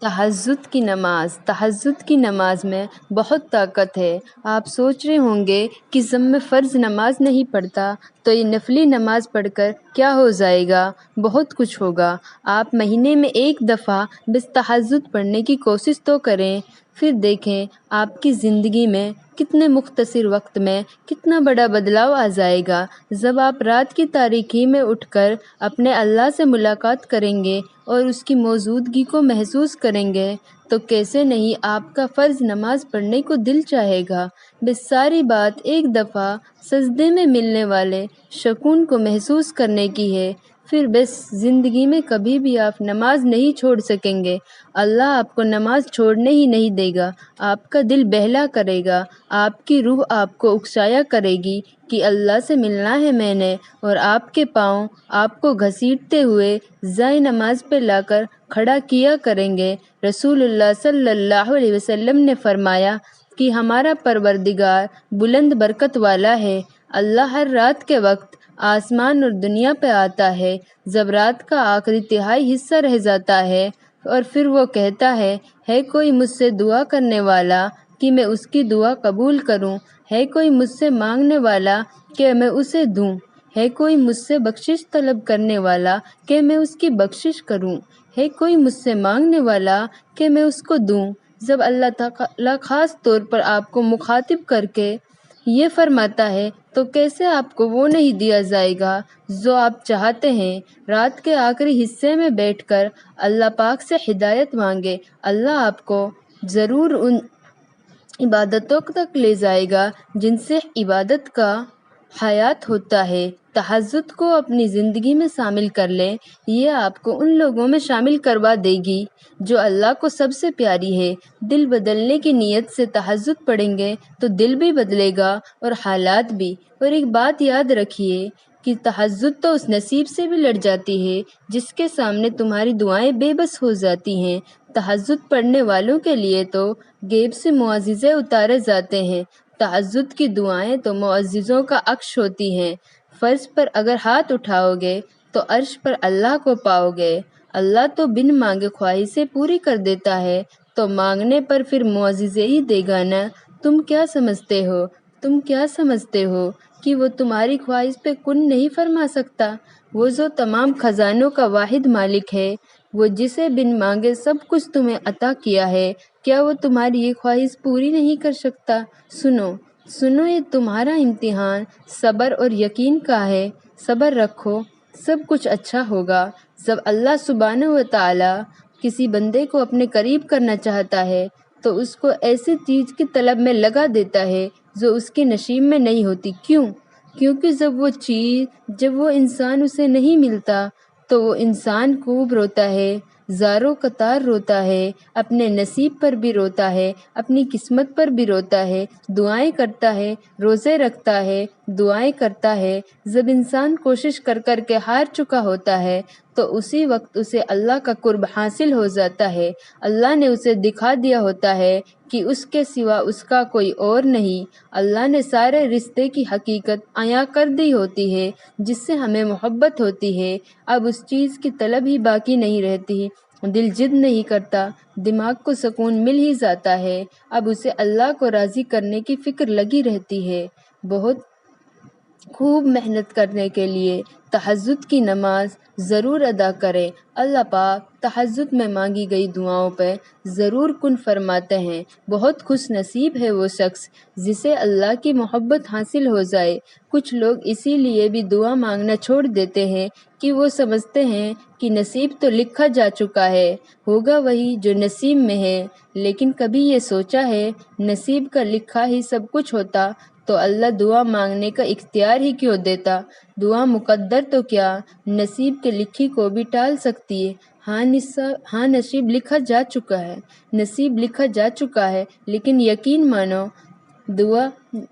تہجد کی نماز میں بہت طاقت ہے۔ آپ سوچ رہے ہوں گے کہ جب میں فرض نماز نہیں پڑھتا تو یہ نفلی نماز پڑھ کر کیا ہو جائے گا؟ بہت کچھ ہوگا۔ آپ مہینے میں ایک دفعہ بس تہجد پڑھنے کی کوشش تو کریں، پھر دیکھیں آپ کی زندگی میں کتنے مختصر وقت میں کتنا بڑا بدلاؤ آ جائے گا۔ جب آپ رات کی تاریکی میں اٹھ کر اپنے اللہ سے ملاقات کریں گے اور اس کی موجودگی کو محسوس کریں گے تو کیسے نہیں آپ کا فرض نماز پڑھنے کو دل چاہے گا۔ بس ساری بات ایک دفعہ سجدے میں ملنے والے سکون کو محسوس کرنے کی ہے، پھر بس زندگی میں کبھی بھی آپ نماز نہیں چھوڑ سکیں گے۔ اللہ آپ کو نماز چھوڑنے ہی نہیں دے گا، آپ کا دل بہلا کرے گا، آپ کی روح آپ کو اکسایا کرے گی کہ اللہ سے ملنا ہے میں نے، اور آپ کے پاؤں آپ کو گھسیٹتے ہوئے جائے نماز پہ لا کر کھڑا کیا کریں گے۔ رسول اللہ صلی اللہ علیہ وسلم نے فرمایا کہ ہمارا پروردگار بلند برکت والا ہے۔ اللہ ہر رات کے وقت آسمان اور دنیا پہ آتا ہے جب رات کا آخری تہائی حصہ رہ جاتا ہے، اور پھر وہ کہتا ہے کوئی مجھ سے دعا کرنے والا کہ میں اس کی دعا قبول کروں، ہے کوئی مجھ سے مانگنے والا کہ میں اسے دوں، ہے کوئی مجھ سے بخشش طلب کرنے والا کہ میں اس کی بخشش کروں، ہے کوئی مجھ سے مانگنے والا کہ میں اس کو دوں۔ جب اللہ تعالیٰ خاص طور پر آپ کو مخاطب کر کے یہ فرماتا ہے تو کیسے آپ کو وہ نہیں دیا جائے گا جو آپ چاہتے ہیں؟ رات کے آخری حصے میں بیٹھ کر اللہ پاک سے ہدایت مانگے، اللہ آپ کو ضرور ان عبادتوں تک لے جائے گا جن سے عبادت کا حیات ہوتا ہے۔ تہجد کو اپنی زندگی میں شامل کر لیں، یہ آپ کو ان لوگوں میں شامل کروا دے گی جو اللہ کو سب سے پیاری ہے۔ دل بدلنے کی نیت سے تہجد پڑھیں گے تو دل بھی بدلے گا اور حالات بھی۔ اور ایک بات یاد رکھیے کہ تہجد تو اس نصیب سے بھی لڑ جاتی ہے جس کے سامنے تمہاری دعائیں بے بس ہو جاتی ہیں۔ تہجد پڑھنے والوں کے لیے تو غیب سے معجزے اتارے جاتے ہیں۔ تہجد کی دعائیں تو معجزوں کا عکس ہوتی ہیں۔ فرض پر اگر ہاتھ اٹھاؤ گے تو عرش پر اللہ کو پاؤ گے۔ اللہ تو بن مانگے خواہشیں پوری کر دیتا ہے، تو مانگنے پر پھر معجزے ہی دے گا نا۔ تم کیا سمجھتے ہو کہ وہ تمہاری خواہش پہ کن نہیں فرما سکتا؟ وہ جو تمام خزانوں کا واحد مالک ہے، وہ جسے بن مانگے سب کچھ تمہیں عطا کیا ہے، کیا وہ تمہاری یہ خواہش پوری نہیں کر سکتا؟ سنو یہ تمہارا امتحان صبر اور یقین کا ہے۔ صبر رکھو، سب کچھ اچھا ہوگا۔ جب اللہ سبحانہ و تعالی کسی بندے کو اپنے قریب کرنا چاہتا ہے تو اس کو ایسی چیز کی طلب میں لگا دیتا ہے جو اس کے نصیب میں نہیں ہوتی۔ کیونکہ جب وہ انسان اسے نہیں ملتا تو وہ انسان خوب روتا ہے، زاروں قطار روتا ہے، اپنے نصیب پر بھی روتا ہے، اپنی قسمت پر بھی روتا ہے، دعائیں کرتا ہے، روزے رکھتا ہے، دعائیں کرتا ہے۔ جب انسان کوشش کر کر کے ہار چکا ہوتا ہے تو اسی وقت اسے اللہ کا قرب حاصل ہو جاتا ہے۔ اللہ نے اسے دکھا دیا ہوتا ہے کہ اس کے سوا اس کا کوئی اور نہیں۔ اللہ نے سارے رشتے کی حقیقت عیاں کر دی ہوتی ہے جس سے ہمیں محبت ہوتی ہے۔ اب اس چیز کی طلب ہی باقی نہیں رہتی، دل ضد نہیں کرتا، دماغ کو سکون مل ہی جاتا ہے، اب اسے اللہ کو راضی کرنے کی فکر لگی رہتی ہے۔ بہت خوب محنت کرنے کے لیے تہجد کی نماز ضرور ادا کریں۔ اللہ پاک تہجد میں مانگی گئی دعاؤں پہ ضرور کن فرماتے ہیں۔ بہت خوش نصیب ہے وہ شخص جسے اللہ کی محبت حاصل ہو جائے۔ کچھ لوگ اسی لیے بھی دعا مانگنا چھوڑ دیتے ہیں کہ وہ سمجھتے ہیں کہ نصیب تو لکھا جا چکا ہے، ہوگا وہی جو نصیب میں ہے۔ لیکن کبھی یہ سوچا ہے نصیب کا لکھا ہی سب کچھ ہوتا تو اللہ دعا مانگنے کا اختیار ہی کیوں دیتا؟ دعا مقدر تو کیا نصیب کے لکھی کو بھی ٹال سکتی ہے۔ ہاں نصیب لکھا جا چکا ہے، لیکن یقین مانو دعا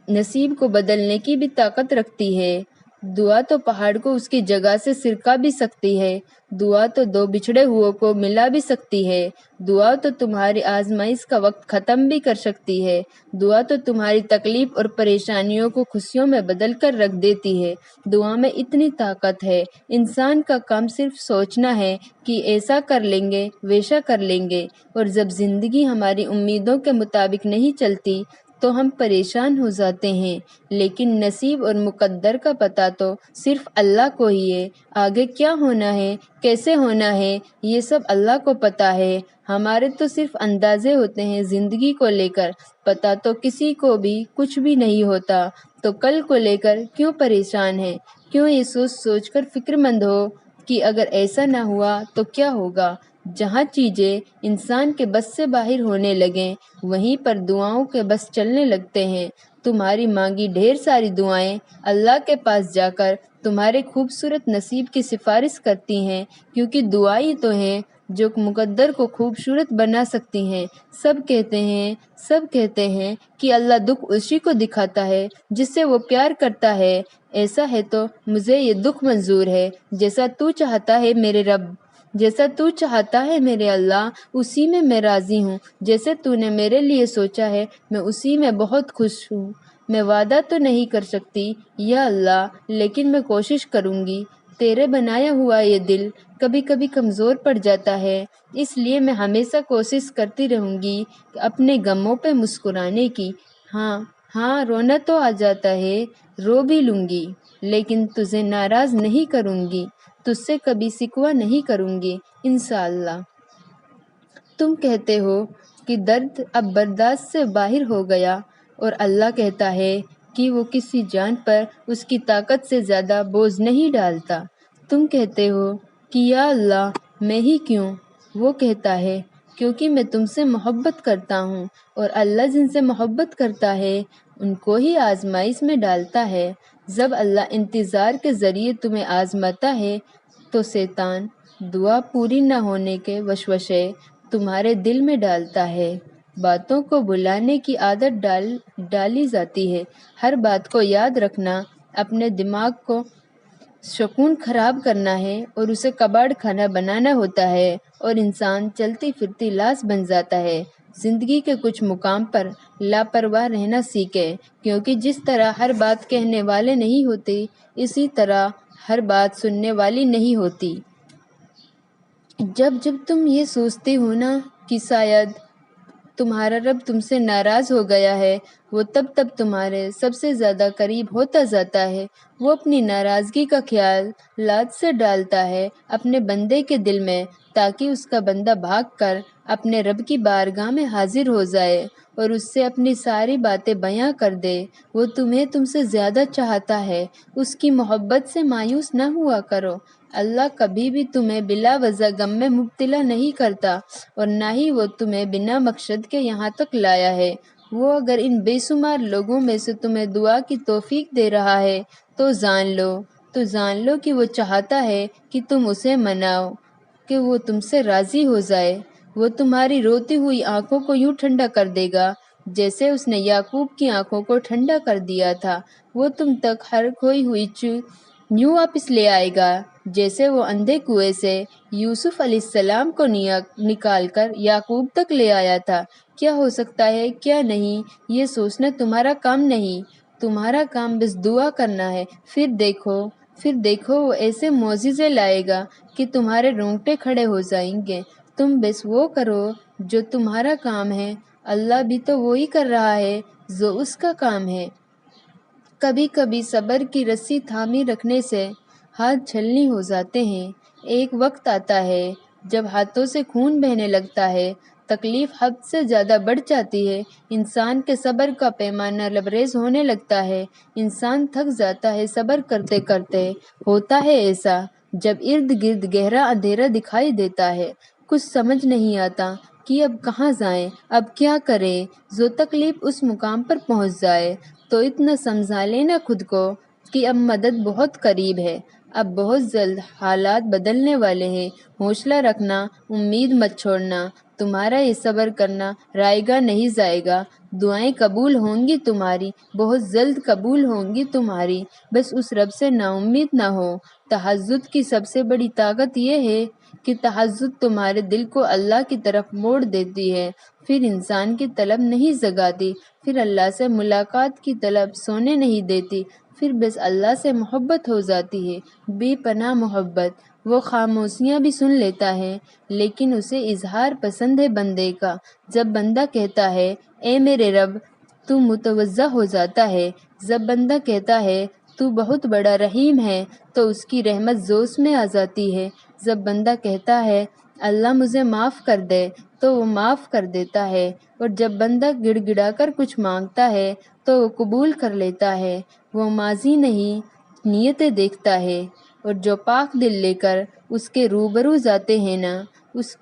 نصیب کو بدلنے کی بھی طاقت رکھتی ہے۔ دعا تو پہاڑ کو اس کی جگہ سے سرکا بھی سکتی ہے، دعا تو دو بچھڑے ہوئے کو ملا بھی سکتی ہے، دعا تو تمہاری آزمائش کا وقت ختم بھی کر سکتی ہے، دعا تو تمہاری تکلیف اور پریشانیوں کو خوشیوں میں بدل کر رکھ دیتی ہے۔ دعا میں اتنی طاقت ہے، انسان کا کام صرف سوچنا ہے کہ ایسا کر لیں گے ویسا کر لیں گے، اور جب زندگی ہماری امیدوں کے مطابق نہیں چلتی تو ہم پریشان ہو جاتے ہیں، لیکن نصیب اور مقدر کا پتہ تو صرف اللہ کو ہی ہے۔ آگے کیا ہونا ہے، کیسے ہونا ہے، یہ سب اللہ کو پتہ ہے، ہمارے تو صرف اندازے ہوتے ہیں زندگی کو لے کر، پتہ تو کسی کو بھی کچھ بھی نہیں ہوتا، تو کل کو لے کر کیوں پریشان ہے، کیوں یہ سوچ سوچ کر فکر مند ہو کہ اگر ایسا نہ ہوا تو کیا ہوگا۔ جہاں چیزیں انسان کے بس سے باہر ہونے لگیں وہیں پر دعاؤں کے بس چلنے لگتے ہیں۔ تمہاری مانگی ڈھیر ساری دعائیں اللہ کے پاس جا کر تمہارے خوبصورت نصیب کی سفارش کرتی ہیں، کیونکہ دعائیں تو ہیں جو مقدر کو خوبصورت بنا سکتی ہیں۔ سب کہتے ہیں کہ اللہ دکھ اسی کو دکھاتا ہے جس سے وہ پیار کرتا ہے۔ ایسا ہے تو مجھے یہ دکھ منظور ہے، جیسا تو چاہتا ہے میرے رب، جیسا تو چاہتا ہے میرے اللہ، اسی میں راضی ہوں، جیسے تو نے میرے لیے سوچا ہے میں اسی میں بہت خوش ہوں۔ میں وعدہ تو نہیں کر سکتی یا اللہ، لیکن میں کوشش کروں گی۔ تیرے بنایا ہوا یہ دل کبھی کبھی کمزور پڑ جاتا ہے، اس لیے میں ہمیشہ کوشش کرتی رہوں گی کہ اپنے غموں پہ مسکرانے کی۔ ہاں رونا تو آ جاتا ہے، رو بھی لوں گی، لیکن تجھے ناراض نہیں کروں گی، تجھ سے کبھی شکوہ نہیں کروں گی انشاءاللہ۔ تم کہتے ہو کہ درد اب برداشت سے باہر ہو گیا، اور اللہ کہتا ہے کہ وہ کسی جان پر اس کی طاقت سے زیادہ بوجھ نہیں ڈالتا۔ تم کہتے ہو کہ یا اللہ میں ہی کیوں؟ وہ کہتا ہے کیونکہ میں تم سے محبت کرتا ہوں، اور اللہ جن سے محبت کرتا ہے ان کو ہی آزمائش میں ڈالتا ہے۔ جب اللہ انتظار کے ذریعے تمہیں آزماتا ہے تو شیطان دعا پوری نہ ہونے کے وسوسے تمہارے دل میں ڈالتا ہے، باتوں کو بلانے کی عادت ڈالی جاتی ہے۔ ہر بات کو یاد رکھنا اپنے دماغ کو سکون خراب کرنا ہے اور اسے کباڑ خانہ بنانا ہوتا ہے، اور انسان چلتی پھرتی لاش بن جاتا ہے۔ زندگی کے کچھ مقام پر لاپرواہ رہنا سیکھے، کیونکہ جس طرح ہر بات کہنے والے نہیں ہوتے، اسی طرح ہر بات سننے والی نہیں ہوتی۔ جب تم یہ سوچتے ہو نا کہ شاید تمہارا رب تم سے ناراض ہو گیا ہے، وہ تب تمہارے سب سے زیادہ قریب ہوتا جاتا ہے۔ وہ اپنی ناراضگی کا خیال لات سے ڈالتا ہے اپنے بندے کے دل میں، تاکہ اس کا بندہ بھاگ کر اپنے رب کی بارگاہ میں حاضر ہو جائے اور اس سے اپنی ساری باتیں بیاں کر دے۔ وہ تمہیں تم سے زیادہ چاہتا ہے، اس کی محبت سے مایوس نہ ہوا کرو۔ اللہ کبھی بھی تمہیں بلا وجہ غم میں مبتلا نہیں کرتا، اور نہ ہی وہ تمہیں بنا مقصد کے یہاں تک لایا ہے۔ وہ اگر ان بے شمار لوگوں میں سے تمہیں دعا کی توفیق دے رہا ہے تو جان لو کہ وہ چاہتا ہے کہ تم اسے مناؤ، کہ وہ تم سے راضی ہو جائے۔ وہ تمہاری روتی ہوئی آنکھوں کو یوں ٹھنڈا کر دے گا جیسے اس نے یعقوب کی آنکھوں کو ٹھنڈا کر دیا تھا۔ وہ تم تک ہر کھوئی ہوئی یوں واپس لے آئے گا جیسے وہ اندھے کنویں سے یوسف علیہ السلام کو نکال کر یعقوب تک لے آیا تھا۔ کیا ہو سکتا ہے کیا نہیں، یہ سوچنا تمہارا کام نہیں، تمہارا کام بس دعا کرنا ہے۔ پھر دیکھو وہ ایسے معجزے لائے گا کہ تمہارے رونگٹے کھڑے ہو جائیں گے۔ تم بس وہ کرو جو تمہارا کام ہے، اللہ بھی تو وہی کر رہا ہے جو اس کا کام ہے۔ کبھی کبھی صبر کی رسی تھامی رکھنے سے ہاتھ چھلنی ہو جاتے ہیں۔ ایک وقت آتا ہے جب ہاتھوں سے خون بہنے لگتا ہے، تکلیف حد سے زیادہ بڑھ جاتی ہے، انسان کے صبر کا پیمانہ لبریز ہونے لگتا ہے، انسان تھک جاتا ہے صبر کرتے کرتے۔ ہوتا ہے ایسا جب ارد گرد گہرا اندھیرا دکھائی دیتا ہے، کچھ سمجھ نہیں آتا کہ اب کہاں جائیں، اب کیا کریں۔ جو تکلیف اس مقام پر پہنچ جائے تو اتنا سمجھا لینا خود کو کہ اب مدد بہت قریب ہے، اب بہت جلد حالات بدلنے والے ہیں، حوصلہ رکھنا، امید مت چھوڑنا، تمہارا یہ صبر کرنا رائے گا نہیں جائے گا، دعائیں قبول ہوں گی تمہاری، بہت جلد قبول ہوں گی تمہاری، بس اس رب سے نا امید نہ ہو۔ تہجد کی سب سے بڑی طاقت یہ ہے کہ تہجد تمہارے دل کو اللہ کی طرف موڑ دیتی ہے، پھر انسان کی طلب نہیں جگاتی، پھر اللہ سے ملاقات کی طلب سونے نہیں دیتی، پھر بس اللہ سے محبت ہو جاتی ہے، بے پناہ محبت۔ وہ خاموشیاں بھی سن لیتا ہے، لیکن اسے اظہار پسند ہے بندے کا۔ جب بندہ کہتا ہے اے میرے رب، تو متوجہ ہو جاتا ہے۔ جب بندہ کہتا ہے تو بہت بڑا رحیم ہے، تو اس کی رحمت جوش میں آ جاتی ہے۔ جب بندہ کہتا ہے اللہ مجھے معاف کر دے، تو وہ معاف کر دیتا ہے، اور جب بندہ گڑ گڑا کر کچھ مانگتا ہے تو وہ قبول کر لیتا ہے۔ وہ ماضی نہیں نیتیں دیکھتا ہے، اور جو پاک دل لے کر اس کے روبرو جاتے ہیں نا،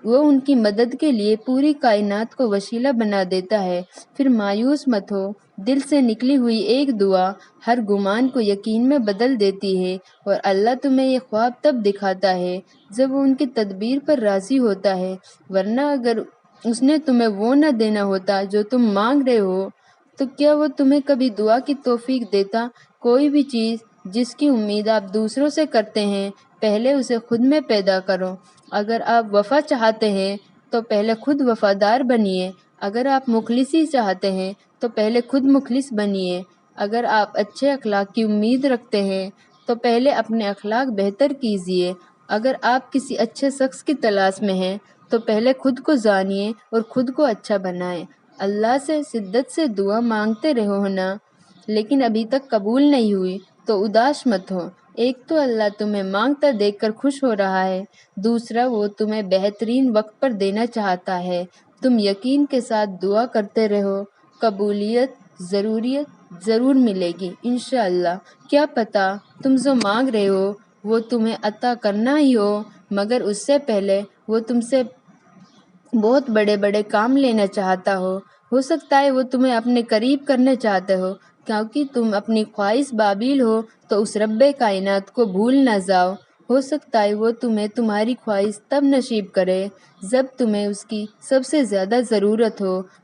وہ ان کی مدد کے لیے پوری کائنات کو وسیلہ بنا دیتا ہے۔ پھر مایوس مت ہو، دل سے نکلی ہوئی ایک دعا ہر گمان کو یقین میں بدل دیتی ہے، اور اللہ تمہیں یہ خواب تب دکھاتا ہے جب وہ ان کی تدبیر پر راضی ہوتا ہے، ورنہ اگر اس نے تمہیں وہ نہ دینا ہوتا جو تم مانگ رہے ہو، تو کیا وہ تمہیں کبھی دعا کی توفیق دیتا؟ کوئی بھی چیز جس کی امید آپ دوسروں سے کرتے ہیں، پہلے اسے خود میں پیدا کرو۔ اگر آپ وفا چاہتے ہیں تو پہلے خود وفادار بنیے، اگر آپ مخلصی چاہتے ہیں تو پہلے خود مخلص بنیے، اگر آپ اچھے اخلاق کی امید رکھتے ہیں تو پہلے اپنے اخلاق بہتر کیجیے، اگر آپ کسی اچھے شخص کی تلاش میں ہیں تو پہلے خود کو جانیے اور خود کو اچھا بنائیں۔ اللہ سے شدت سے دعا مانگتے رہو نا، لیکن ابھی تک قبول نہیں ہوئی تو اداس مت ہو۔ ایک تو اللہ تمہیں مانگتا دیکھ کر خوش ہو رہا ہے، دوسرا وہ تمہیں بہترین وقت پر دینا چاہتا ہے۔ تم یقین کے ساتھ دعا کرتے رہو، قبولیت ضرور ملے گی انشاءاللہ۔ کیا پتہ تم جو مانگ رہے ہو وہ تمہیں عطا کرنا ہی ہو، مگر اس سے پہلے وہ تم سے بہت بڑے بڑے کام لینا چاہتا ہو سکتا ہے وہ تمہیں اپنے قریب کرنا چاہتے ہو، کیونکہ تم اپنی خواہش بابیل ہو تو اس رب کائنات کو بھول نہ جاؤ۔ ہو سکتا ہے وہ تمہیں تمہاری خواہش تب نصیب کرے جب تمہیں اس کی سب سے زیادہ ضرورت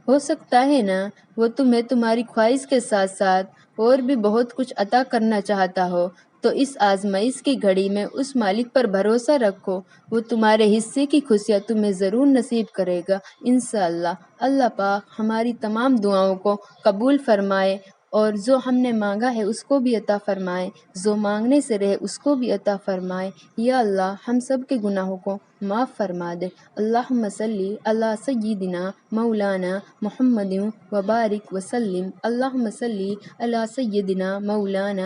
ہو سکتا ہے نا وہ تمہیں تمہاری خواہش کے ساتھ ساتھ اور بھی بہت کچھ عطا کرنا چاہتا ہو۔ تو اس آزمائش کی گھڑی میں اس مالک پر بھروسہ رکھو، وہ تمہارے حصے کی خوشیاں تمہیں ضرور نصیب کرے گا انشاءاللہ۔ اللہ پاک ہماری تمام دعاؤں کو قبول فرمائے، اور جو ہم نے مانگا ہے اس کو بھی عطا فرمائے، جو مانگنے سے رہے اس کو بھی عطا فرمائے۔ یا اللہ ہم سب کے گناہوں کو معاف فرما دے۔ اللہم صلی علی سیدنا مولانا محمد وبارک وسلم۔ اللہم صلی علی سیدنا مولانا